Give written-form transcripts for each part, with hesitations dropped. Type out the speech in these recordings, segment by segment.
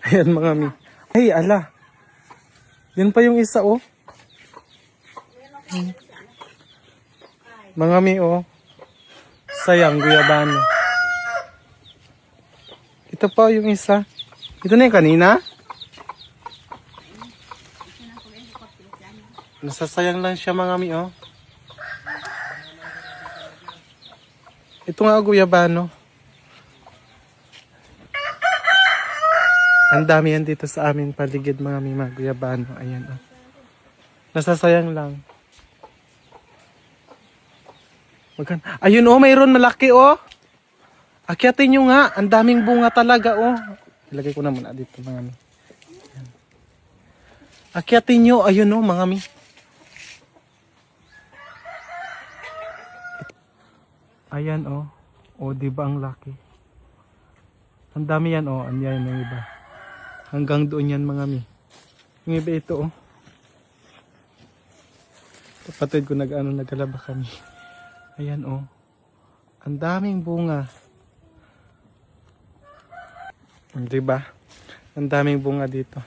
Ayan mga mi. Hey, ala. Yan pa yung isa, oh. Mga mi, oh. Sayang, guyabano. Ito pa yung isa. Ito na yung kanina? Nasasayang lang siya mga mi, oh. Ito nga, guyabano. Ang dami yan dito sa amin paligid mga mi, mga guyabano. Ayan, oh. Nasasayang lang. Ayun, oh, mayroon malaki, oh. Akyatin nyo nga. Ang daming bunga talaga, oh. Ilagay ko na muna dito, mga mi. Ayan. Akyatin nyo. Ayun, oh, mga mi. Ayan, oh. Oh, diba ang laki? Ang dami yan, oh. Andiyan yung iba. Hanggang doon yan, mga mi. Yung iba ito, oh. Kapatid ko nagalaba kami. Ayan, oh. Ang daming bunga. Diba? Ang daming bunga dito.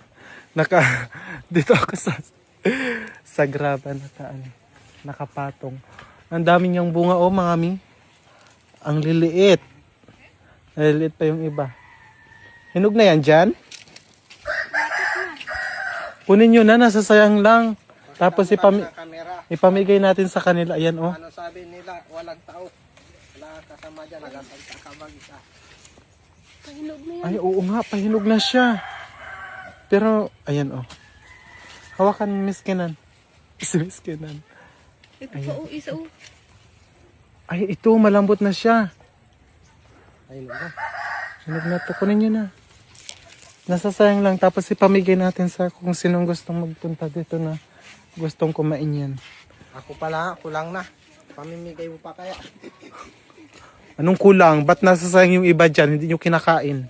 Dito ako sa graba nakapatong. Ang daming niyang bunga, oh, mga mi. Ang liliit. Liliit pa yung iba. Hinog na yan dyan? Kunin nyo na, nasasayang lang. Tapos ipamigay natin sa kanila. Ayan, oh. Ano sabi nila, walang tao. Wala kasama dyan, nagkakabag isa. Pahinog na yan. Ay, oo nga, pahinog na siya. Pero, ayan, oh. Hawakan miskinan. Miskinan. Ito pa, oh, isa, oh. Ay, ito, malambot na siya. Ayun na. Hinog na to, kunin nyo na. Nasasayang lang, tapos ipamigay natin sa kung sinong gustong magpunta dito na gustong kumain yan. Ako pala, kulang na. Pamimigay mo pa kaya. Anong kulang? Ba't nasasayang yung iba dyan? Hindi nyo kinakain.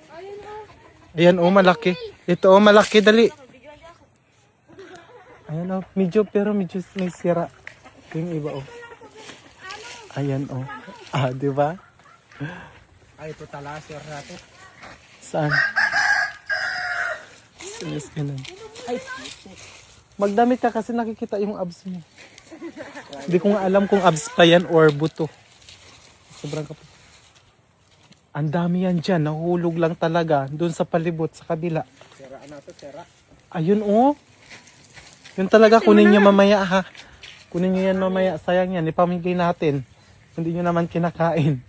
Ayan, oh, malaki. Ito, oh, malaki, dali. Ayan, oh, medyo, pero medyo may sira. Yung iba, oh. Ayan, oh. Ah, di ba? Ay, ito talasir natin. Saan? Sinis ka nun. Ay, magdamit ka kasi nakikita yung abs mo. Hindi ko nga alam kung abs pa yan or buto. Sobrang kapal. Ang dami yan dyan. Nahulog lang talaga. Doon sa palibot, sa kabila. Sira na to, sira. Ayun, oh. Yun talaga, kunin nyo mamaya, ha. Kunin nyo yan mamaya. Sayang yan. Ipamigay natin. Hindi nyo naman kinakain.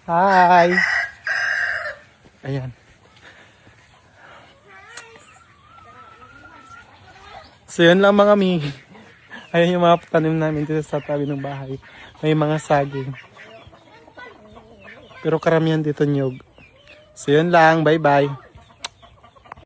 Hi! Ayan. So yun lang mga mi. Ayan yung mga tanim namin dito sa tabi ng bahay. May mga saging. Pero karamihan dito nyog. So yun lang. Bye bye.